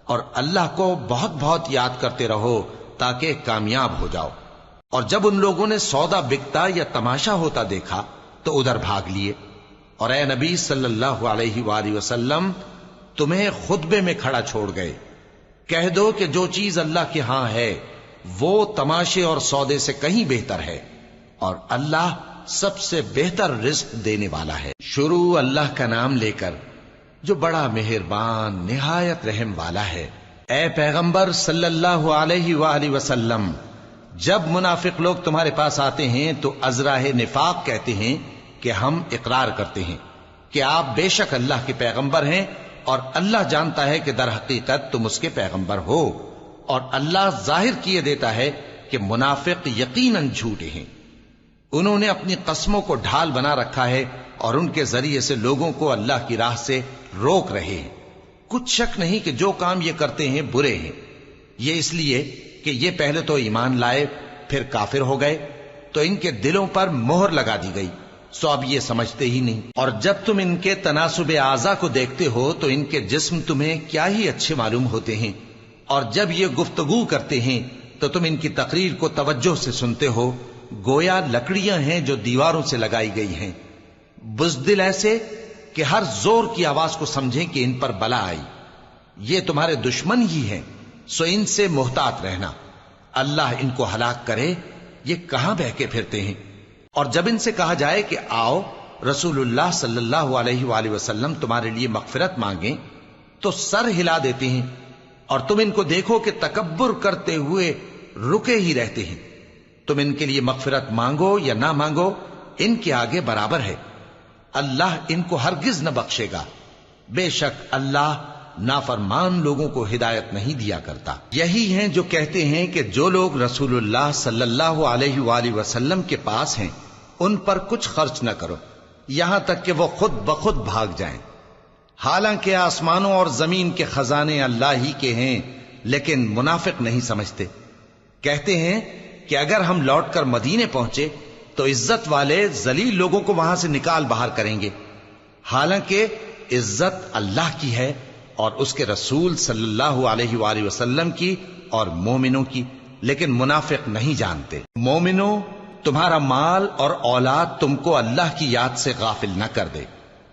اور اللہ کو بہت بہت یاد کرتے رہو تاکہ کامیاب ہو جاؤ۔ اور جب ان لوگوں نے سودا بکتا یا تماشا ہوتا دیکھا تو ادھر بھاگ لیے، اور اے نبی صلی اللہ علیہ وآلہ وسلم تمہیں خطبے میں کھڑا چھوڑ گئے۔ کہہ دو کہ جو چیز اللہ کے ہاں ہے وہ تماشے اور سودے سے کہیں بہتر ہے، اور اللہ سب سے بہتر رزق دینے والا ہے۔ شروع اللہ کا نام لے کر جو بڑا مہربان نہایت رحم والا ہے۔ اے پیغمبر صلی اللہ علیہ وآلہ وسلم، جب منافق لوگ تمہارے پاس آتے ہیں تو ازراہ نفاق کہتے ہیں کہ ہم اقرار کرتے ہیں کہ آپ بے شک اللہ کے پیغمبر ہیں، اور اللہ جانتا ہے کہ در حقیقت تم اس کے پیغمبر ہو، اور اللہ ظاہر کیے دیتا ہے کہ منافق یقیناً جھوٹے ہیں۔ انہوں نے اپنی قسموں کو ڈھال بنا رکھا ہے اور ان کے ذریعے سے لوگوں کو اللہ کی راہ سے روک رہے ہیں۔ کچھ شک نہیں کہ جو کام یہ کرتے ہیں برے ہیں۔ یہ اس لیے کہ یہ پہلے تو ایمان لائے پھر کافر ہو گئے، تو ان کے دلوں پر مہر لگا دی گئی، سو اب یہ سمجھتے ہی نہیں۔ اور جب تم ان کے تناسب اعضاء کو دیکھتے ہو تو ان کے جسم تمہیں کیا ہی اچھے معلوم ہوتے ہیں، اور جب یہ گفتگو کرتے ہیں تو تم ان کی تقریر کو توجہ سے سنتے ہو، گویا لکڑیاں ہیں جو دیواروں سے لگائی گئی ہیں، بزدل ایسے کہ ہر زور کی آواز کو سمجھیں کہ ان پر بلا آئی۔ یہ تمہارے دشمن ہی ہیں، سو ان سے محتاط رہنا، اللہ ان کو ہلاک کرے، یہ کہاں بہکے پھرتے ہیں۔ اور جب ان سے کہا جائے کہ آؤ رسول اللہ صلی اللہ علیہ وآلہ وسلم تمہارے لیے مغفرت مانگیں، تو سر ہلا دیتے ہیں، اور تم ان کو دیکھو کہ تکبر کرتے ہوئے رکے ہی رہتے ہیں۔ تم ان کے لیے مغفرت مانگو یا نہ مانگو، ان کے آگے برابر ہے، اللہ ان کو ہرگز نہ بخشے گا، بے شک اللہ نافرمان لوگوں کو ہدایت نہیں دیا کرتا۔ یہی ہیں جو کہتے ہیں کہ جو لوگ رسول اللہ صلی اللہ علیہ وآلہ وسلم کے پاس ہیں ان پر کچھ خرچ نہ کرو، یہاں تک کہ وہ خود بخود بھاگ جائیں۔ حالانکہ آسمانوں اور زمین کے خزانے اللہ ہی کے ہیں، لیکن منافق نہیں سمجھتے۔ کہتے ہیں کہ اگر ہم لوٹ کر مدینے پہنچے تو عزت والے ذلیل لوگوں کو وہاں سے نکال باہر کریں گے، حالانکہ عزت اللہ کی ہے اور اس کے رسول صلی اللہ علیہ وآلہ وسلم کی اور مومنوں کی، لیکن منافق نہیں جانتے۔ مومنوں، تمہارا مال اور اولاد تم کو اللہ کی یاد سے غافل نہ کر دے،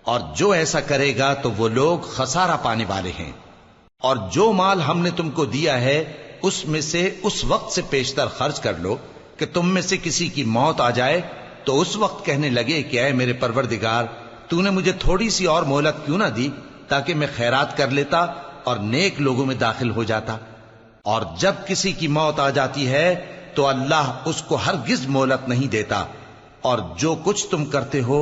اور جو ایسا کرے گا تو وہ لوگ خسارہ پانے والے ہیں۔ اور جو مال ہم نے تم کو دیا ہے اس میں سے اس وقت سے پیشتر خرچ کر لو کہ تم میں سے کسی کی موت آ جائے تو اس وقت کہنے لگے کہ اے میرے پروردگار، تو نے مجھے تھوڑی سی اور مہلت کیوں نہ دی تاکہ میں خیرات کر لیتا اور نیک لوگوں میں داخل ہو جاتا۔ اور جب کسی کی موت آ جاتی ہے تو اللہ اس کو ہرگز مہلت نہیں دیتا، اور جو کچھ تم کرتے ہو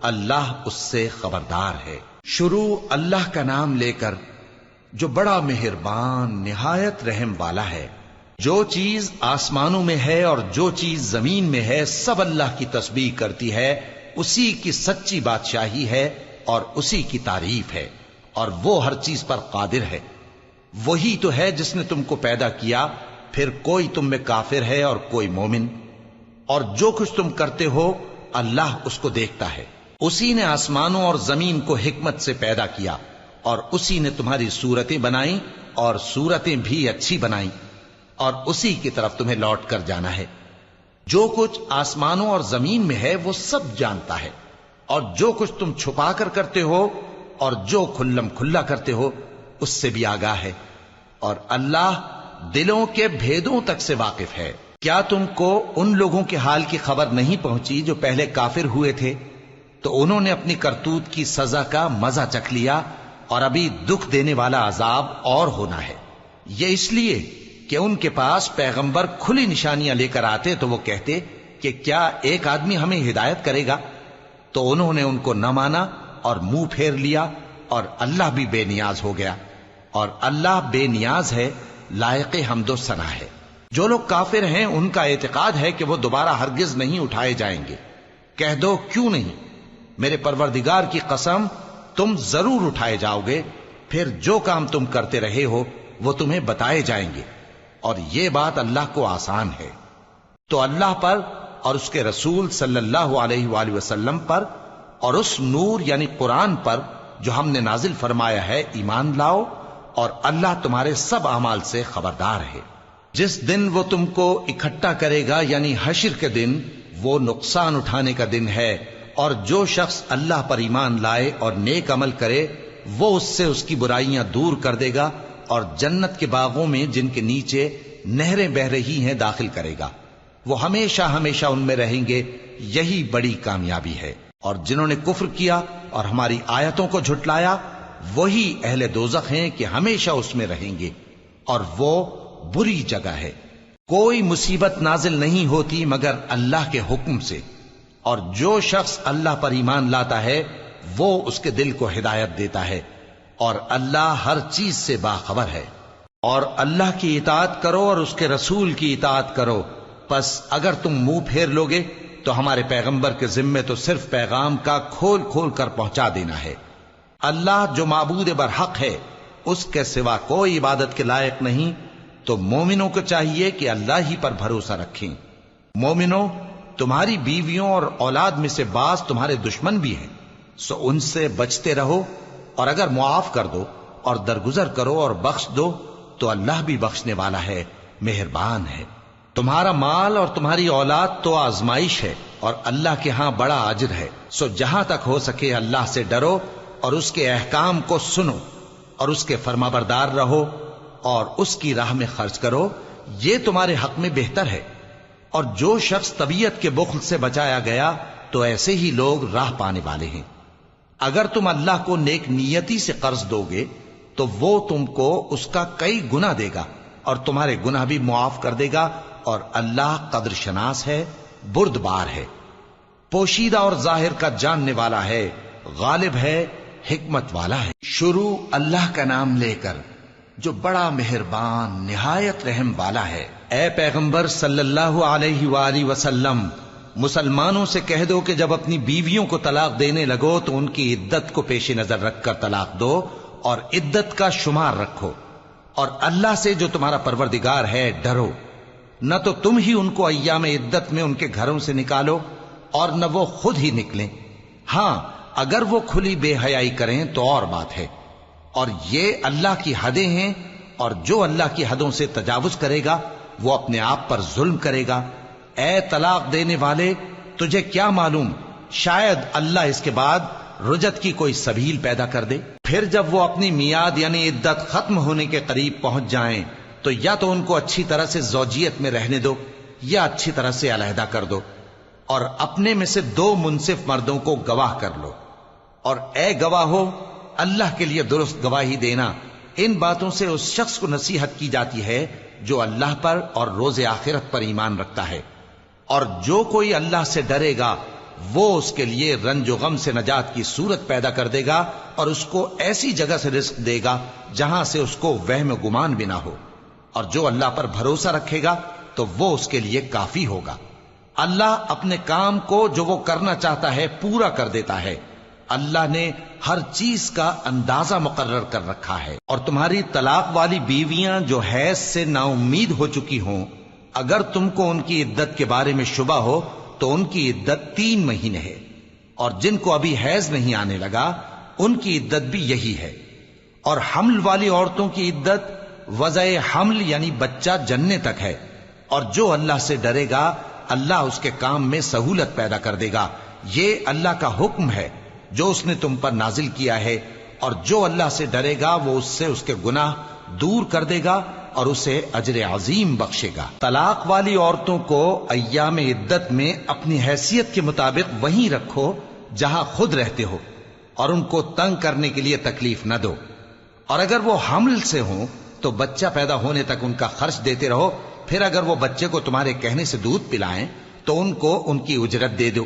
اللہ اس سے خبردار ہے۔ شروع اللہ کا نام لے کر جو بڑا مہربان نہایت رحم والا ہے۔ جو چیز آسمانوں میں ہے اور جو چیز زمین میں ہے سب اللہ کی تسبیح کرتی ہے، اسی کی سچی بادشاہی ہے اور اسی کی تعریف ہے، اور وہ ہر چیز پر قادر ہے۔ وہی تو ہے جس نے تم کو پیدا کیا، پھر کوئی تم میں کافر ہے اور کوئی مومن، اور جو کچھ تم کرتے ہو اللہ اس کو دیکھتا ہے۔ اسی نے آسمانوں اور زمین کو حکمت سے پیدا کیا، اور اسی نے تمہاری صورتیں بنائیں اور صورتیں بھی اچھی بنائیں، اور اسی کی طرف تمہیں لوٹ کر جانا ہے۔ جو کچھ آسمانوں اور زمین میں ہے وہ سب جانتا ہے، اور جو کچھ تم چھپا کر کرتے ہو اور جو کھلم کھلا کرتے ہو اس سے بھی آگاہ ہے، اور اللہ دلوں کے بھیدوں تک سے واقف ہے۔ کیا تم کو ان لوگوں کے حال کی خبر نہیں پہنچی جو پہلے کافر ہوئے تھے؟ تو انہوں نے اپنی کرتوت کی سزا کا مزہ چکھ لیا، اور ابھی دکھ دینے والا عذاب اور ہونا ہے۔ یہ اس لیے کہ ان کے پاس پیغمبر کھلی نشانیاں لے کر آتے تو وہ کہتے کہ کیا ایک آدمی ہمیں ہدایت کرے گا؟ تو انہوں نے ان کو نہ مانا اور منہ پھیر لیا، اور اللہ بھی بے نیاز ہو گیا، اور اللہ بے نیاز ہے، لائق حمد و ثنا ہے۔ جو لوگ کافر ہیں ان کا اعتقاد ہے کہ وہ دوبارہ ہرگز نہیں اٹھائے جائیں گے۔ کہہ دو کیوں نہیں؟ میرے پروردگار کی قسم تم ضرور اٹھائے جاؤ گے، پھر جو کام تم کرتے رہے ہو وہ تمہیں بتائے جائیں گے، اور یہ بات اللہ کو آسان ہے۔ تو اللہ پر اور اس کے رسول صلی اللہ علیہ وآلہ وسلم پر اور اس نور یعنی قرآن پر جو ہم نے نازل فرمایا ہے ایمان لاؤ، اور اللہ تمہارے سب اعمال سے خبردار ہے۔ جس دن وہ تم کو اکٹھا کرے گا یعنی حشر کے دن، وہ نقصان اٹھانے کا دن ہے، اور جو شخص اللہ پر ایمان لائے اور نیک عمل کرے وہ اس سے اس کی برائیاں دور کر دے گا، اور جنت کے باغوں میں جن کے نیچے نہریں بہ رہی ہیں داخل کرے گا۔ وہ ہمیشہ ہمیشہ ان میں رہیں گے، یہی بڑی کامیابی ہے۔ اور جنہوں نے کفر کیا اور ہماری آیتوں کو جھٹلایا وہی اہل دوزخ ہیں کہ ہمیشہ اس میں رہیں گے، اور وہ بری جگہ ہے۔ کوئی مصیبت نازل نہیں ہوتی مگر اللہ کے حکم سے، اور جو شخص اللہ پر ایمان لاتا ہے وہ اس کے دل کو ہدایت دیتا ہے، اور اللہ ہر چیز سے باخبر ہے۔ اور اللہ کی اطاعت کرو اور اس کے رسول کی اطاعت کرو، پس اگر تم منہ پھیر لوگے تو ہمارے پیغمبر کے ذمے تو صرف پیغام کا کھول کھول کر پہنچا دینا ہے۔ اللہ جو معبود برحق ہے اس کے سوا کوئی عبادت کے لائق نہیں، تو مومنوں کو چاہیے کہ اللہ ہی پر بھروسہ رکھیں۔ مومنوں، تمہاری بیویوں اور اولاد میں سے بعض تمہارے دشمن بھی ہیں، سو ان سے بچتے رہو، اور اگر معاف کر دو اور درگزر کرو اور بخش دو تو اللہ بھی بخشنے والا ہے، مہربان ہے۔ تمہارا مال اور تمہاری اولاد تو آزمائش ہے، اور اللہ کے ہاں بڑا اجر ہے، سو جہاں تک ہو سکے اللہ سے ڈرو اور اس کے احکام کو سنو، اور اس کے فرمانبردار رہو، اور اس کی راہ میں خرچ کرو، یہ تمہارے حق میں بہتر ہے۔ اور جو شخص طبیعت کے بخل سے بچایا گیا تو ایسے ہی لوگ راہ پانے والے ہیں۔ اگر تم اللہ کو نیک نیتی سے قرض دو گے تو وہ تم کو اس کا کئی گنا دے گا، اور تمہارے گناہ بھی معاف کر دے گا، اور اللہ قدر شناس ہے، بردبار ہے، پوشیدہ اور ظاہر کا جاننے والا ہے، غالب ہے، حکمت والا ہے۔ شروع اللہ کا نام لے کر جو بڑا مہربان نہایت رحم والا ہے۔ اے پیغمبر صلی اللہ علیہ وآلہ وسلم، مسلمانوں سے کہہ دو کہ جب اپنی بیویوں کو طلاق دینے لگو تو ان کی عدت کو پیش نظر رکھ کر طلاق دو اور عدت کا شمار رکھو، اور اللہ سے جو تمہارا پروردگار ہے ڈرو، نہ تو تم ہی ان کو ایام عدت میں ان کے گھروں سے نکالو اور نہ وہ خود ہی نکلیں، ہاں اگر وہ کھلی بے حیائی کریں تو اور بات ہے، اور یہ اللہ کی حدیں ہیں، اور جو اللہ کی حدوں سے تجاوز کرے گا وہ اپنے آپ پر ظلم کرے گا۔ اے طلاق دینے والے، تجھے کیا معلوم شاید اللہ اس کے بعد رجعت کی کوئی سبیل پیدا کر دے۔ پھر جب وہ اپنی میعاد یعنی عدت ختم ہونے کے قریب پہنچ جائیں تو یا تو ان کو اچھی طرح سے زوجیت میں رہنے دو یا اچھی طرح سے علیحدہ کر دو، اور اپنے میں سے 2 منصف مردوں کو گواہ کر لو، اور اے گواہو اللہ کے لیے درست گواہی دینا۔ ان باتوں سے اس شخص کو نصیحت کی جاتی ہے جو اللہ پر اور روز آخرت پر ایمان رکھتا ہے، اور جو کوئی اللہ سے ڈرے گا وہ اس کے لیے رنج و غم سے نجات کی صورت پیدا کر دے گا، اور اس کو ایسی جگہ سے رزق دے گا جہاں سے اس کو وہم و گمان بھی نہ ہو، اور جو اللہ پر بھروسہ رکھے گا تو وہ اس کے لیے کافی ہوگا۔ اللہ اپنے کام کو جو وہ کرنا چاہتا ہے پورا کر دیتا ہے۔ اللہ نے ہر چیز کا اندازہ مقرر کر رکھا ہے۔ اور تمہاری طلاق والی بیویاں جو حیض سے نا امید ہو چکی ہوں، اگر تم کو ان کی عدت کے بارے میں شبہ ہو تو ان کی عدت 3 مہینے ہے، اور جن کو ابھی حیض نہیں آنے لگا ان کی عدت بھی یہی ہے۔ اور حمل والی عورتوں کی عدت وضع حمل یعنی بچہ جننے تک ہے، اور جو اللہ سے ڈرے گا اللہ اس کے کام میں سہولت پیدا کر دے گا۔ یہ اللہ کا حکم ہے جو اس نے تم پر نازل کیا ہے، اور جو اللہ سے ڈرے گا وہ اس سے اس کے گناہ دور کر دے گا اور اسے اجر عظیم بخشے گا۔ طلاق والی عورتوں کو ایام عدت میں اپنی حیثیت کے مطابق وہیں رکھو جہاں خود رہتے ہو، اور ان کو تنگ کرنے کے لیے تکلیف نہ دو، اور اگر وہ حمل سے ہوں تو بچہ پیدا ہونے تک ان کا خرچ دیتے رہو، پھر اگر وہ بچے کو تمہارے کہنے سے دودھ پلائیں تو ان کو ان کی اجرت دے دو،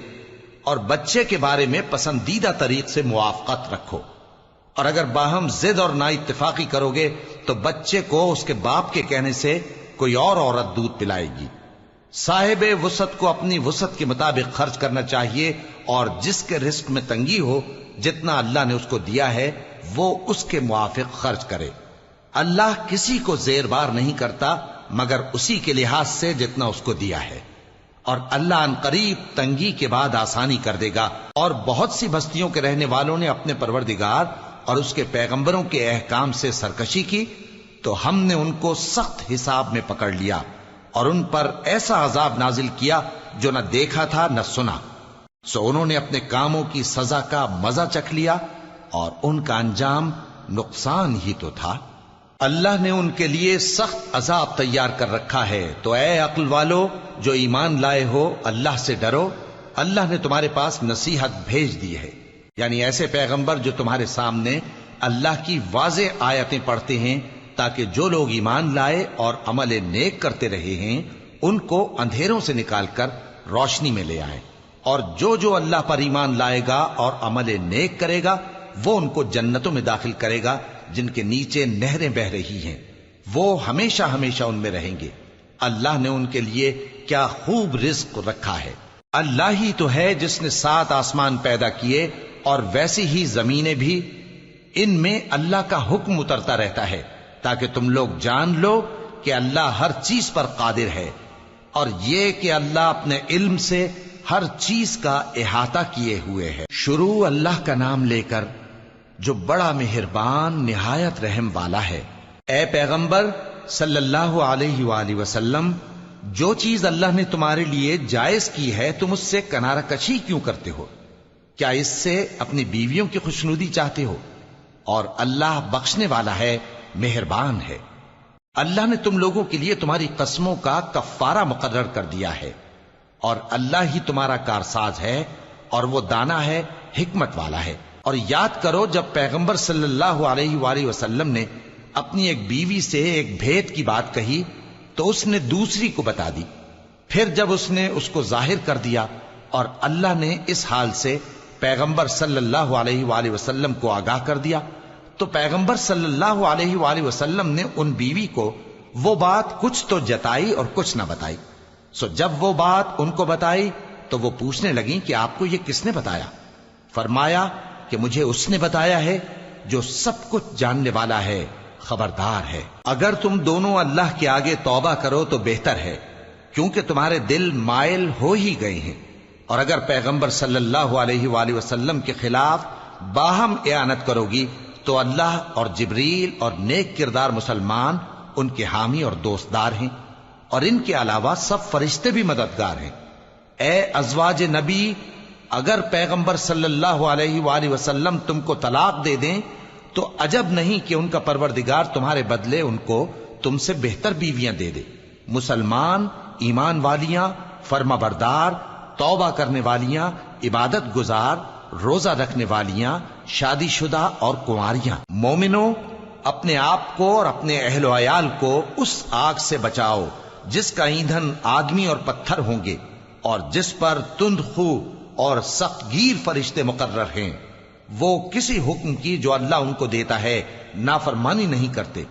اور بچے کے بارے میں پسندیدہ طریق سے موافقت رکھو، اور اگر باہم ضد اور نا اتفاقی کرو گے تو بچے کو اس کے باپ کے کہنے سے کوئی اور عورت دودھ پلائے گی۔ صاحب وسعت کو اپنی وسعت کے مطابق خرچ کرنا چاہیے، اور جس کے رزق میں تنگی ہو جتنا اللہ نے اس کو دیا ہے وہ اس کے موافق خرچ کرے۔ اللہ کسی کو زیر بار نہیں کرتا مگر اسی کے لحاظ سے جتنا اس کو دیا ہے، اور اللہ ان قریب تنگی کے بعد آسانی کر دے گا۔ اور بہت سی بستیوں کے رہنے والوں نے اپنے پروردگار اور اس کے پیغمبروں کے احکام سے سرکشی کی تو ہم نے ان کو سخت حساب میں پکڑ لیا، اور ان پر ایسا عذاب نازل کیا جو نہ دیکھا تھا نہ سنا، سو انہوں نے اپنے کاموں کی سزا کا مزہ چکھ لیا، اور ان کا انجام نقصان ہی تو تھا۔ اللہ نے ان کے لیے سخت عذاب تیار کر رکھا ہے، تو اے عقل والو جو ایمان لائے ہو اللہ سے ڈرو۔ اللہ نے تمہارے پاس نصیحت بھیج دی ہے، یعنی ایسے پیغمبر جو تمہارے سامنے اللہ کی واضح آیتیں پڑھتے ہیں تاکہ جو لوگ ایمان لائے اور عمل نیک کرتے رہے ہیں ان کو اندھیروں سے نکال کر روشنی میں لے آئیں، اور جو اللہ پر ایمان لائے گا اور عمل نیک کرے گا وہ ان کو جنتوں میں داخل کرے گا جن کے نیچے نہریں بہ رہی ہیں، وہ ہمیشہ ہمیشہ ان میں رہیں گے۔ اللہ نے ان کے لیے کیا خوب رزق رکھا ہے۔ اللہ ہی تو ہے جس نے 7 آسمان پیدا کیے اور ویسی ہی زمینیں بھی، ان میں اللہ کا حکم اترتا رہتا ہے تاکہ تم لوگ جان لو کہ اللہ ہر چیز پر قادر ہے، اور یہ کہ اللہ اپنے علم سے ہر چیز کا احاطہ کیے ہوئے ہے۔ شروع اللہ کا نام لے کر جو بڑا مہربان نہایت رحم والا ہے۔ اے پیغمبر صلی اللہ علیہ وآلہ وسلم، جو چیز اللہ نے تمہارے لیے جائز کی ہے تم اس سے کنارہ کشی کیوں کرتے ہو؟ کیا اس سے اپنی بیویوں کی خوشنودی چاہتے ہو؟ اور اللہ بخشنے والا ہے، مہربان ہے۔ اللہ نے تم لوگوں کے لیے تمہاری قسموں کا کفارہ مقرر کر دیا ہے، اور اللہ ہی تمہارا کارساز ہے، اور وہ دانا ہے، حکمت والا ہے۔ اور یاد کرو جب پیغمبر صلی اللہ علیہ وآلہ وسلم نے اپنی ایک بیوی سے ایک بھید کی بات کہی تو اس نے دوسری کو بتا دی، پھر جب اس نے اس کو ظاہر کر دیا اور اللہ نے اس حال سے پیغمبر صلی اللہ علیہ وآلہ وسلم کو آگاہ کر دیا تو پیغمبر صلی اللہ علیہ وآلہ وسلم نے ان بیوی کو وہ بات کچھ تو جتائی اور کچھ نہ بتائی۔ سو جب وہ بات ان کو بتائی تو وہ پوچھنے لگیں کہ آپ کو یہ کس نے بتایا؟ فرمایا کہ مجھے اس نے بتایا ہے جو سب کچھ جاننے والا ہے، خبردار ہے۔ اگر تم دونوں اللہ کے آگے توبہ کرو تو بہتر ہے، کیونکہ تمہارے دل مائل ہو ہی گئے ہیں، اور اگر پیغمبر صلی اللہ علیہ وآلہ وسلم کے خلاف باہم اعانت کرو گی تو اللہ اور جبریل اور نیک کردار مسلمان ان کے حامی اور دوستدار ہیں، اور ان کے علاوہ سب فرشتے بھی مددگار ہیں۔ اے ازواج نبی، اگر پیغمبر صلی اللہ علیہ وآلہ وسلم تم کو طلاق دے دیں تو عجب نہیں کہ ان کا پروردگار تمہارے بدلے ان کو تم سے بہتر بیویاں دے دے، مسلمان، ایمان والیاں، فرما بردار، توبہ کرنے والیاں، عبادت گزار، روزہ رکھنے والیاں، شادی شدہ اور کنواریاں۔ مومنوں، اپنے آپ کو اور اپنے اہل و عیال کو اس آگ سے بچاؤ جس کا ایندھن آدمی اور پتھر ہوں گے، اور جس پر تند خو اور سخت گیر فرشتے مقرر ہیں۔ وہ کسی حکم کی جو اللہ ان کو دیتا ہے نافرمانی نہیں کرتے،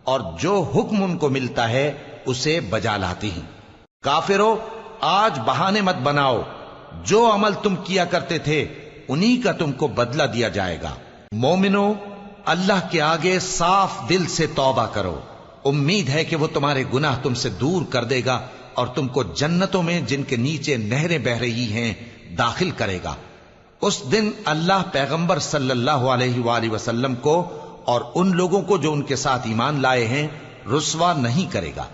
اور جو حکم ان کو ملتا ہے اسے بجا لاتے ہیں۔ کافرو، آج بہانے مت بناؤ، جو عمل تم کیا کرتے تھے انہی کا تم کو بدلہ دیا جائے گا۔ مومنو، اللہ کے آگے صاف دل سے توبہ کرو، امید ہے کہ وہ تمہارے گناہ تم سے دور کر دے گا اور تم کو جنتوں میں جن کے نیچے نہریں بہ رہی ہیں داخل کرے گا۔ اس دن اللہ پیغمبر صلی اللہ علیہ وآلہ وسلم کو اور ان لوگوں کو جو ان کے ساتھ ایمان لائے ہیں رسوا نہیں کرے گا،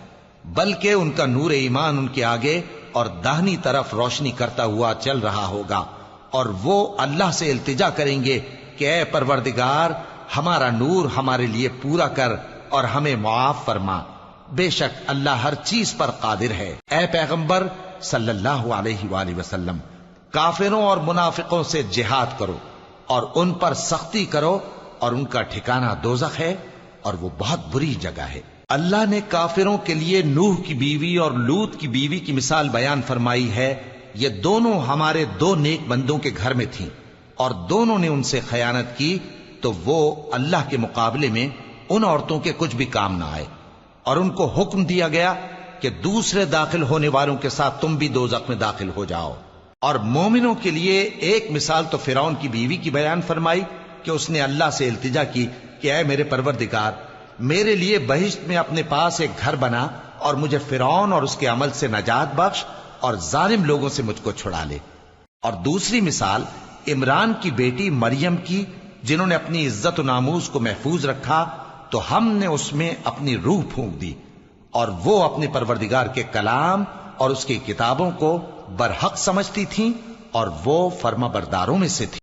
بلکہ ان کا نور ایمان ان کے آگے اور داہنی طرف روشنی کرتا ہوا چل رہا ہوگا، اور وہ اللہ سے التجا کریں گے کہ اے پروردگار، ہمارا نور ہمارے لیے پورا کر اور ہمیں معاف فرما، بے شک اللہ ہر چیز پر قادر ہے۔ اے پیغمبر صلی اللہ علیہ وآلہ وسلم، کافروں اور منافقوں سے جہاد کرو اور ان پر سختی کرو، اور ان کا ٹھکانہ دوزخ ہے اور وہ بہت بری جگہ ہے۔ اللہ نے کافروں کے لیے نوح کی بیوی اور لوط کی بیوی کی مثال بیان فرمائی ہے۔ یہ دونوں ہمارے دو نیک بندوں کے گھر میں تھیں، اور دونوں نے ان سے خیانت کی تو وہ اللہ کے مقابلے میں ان عورتوں کے کچھ بھی کام نہ آئے، اور ان کو حکم دیا گیا کہ دوسرے داخل ہونے والوں کے ساتھ تم بھی دوزخ میں داخل ہو جاؤ۔ اور مومنوں کے لیے ایک مثال تو فرعون کی بیوی کی بیان فرمائی کہ اس نے اللہ سے التجا کی کہ اے میرے پروردگار، میرے لیے بہشت میں اپنے پاس ایک گھر بنا اور مجھے فرعون اور اس کے عمل سے نجات بخش اور ظالم لوگوں سے مجھ کو چھڑا لے۔ اور دوسری مثال عمران کی بیٹی مریم کی، جنہوں نے اپنی عزت و ناموس کو محفوظ رکھا تو ہم نے اس میں اپنی روح پھونک دی، اور وہ اپنے پروردگار کے کلام اور اس کی کتابوں کو برحق سمجھتی تھیں، اور وہ فرما برداروں میں سے تھی۔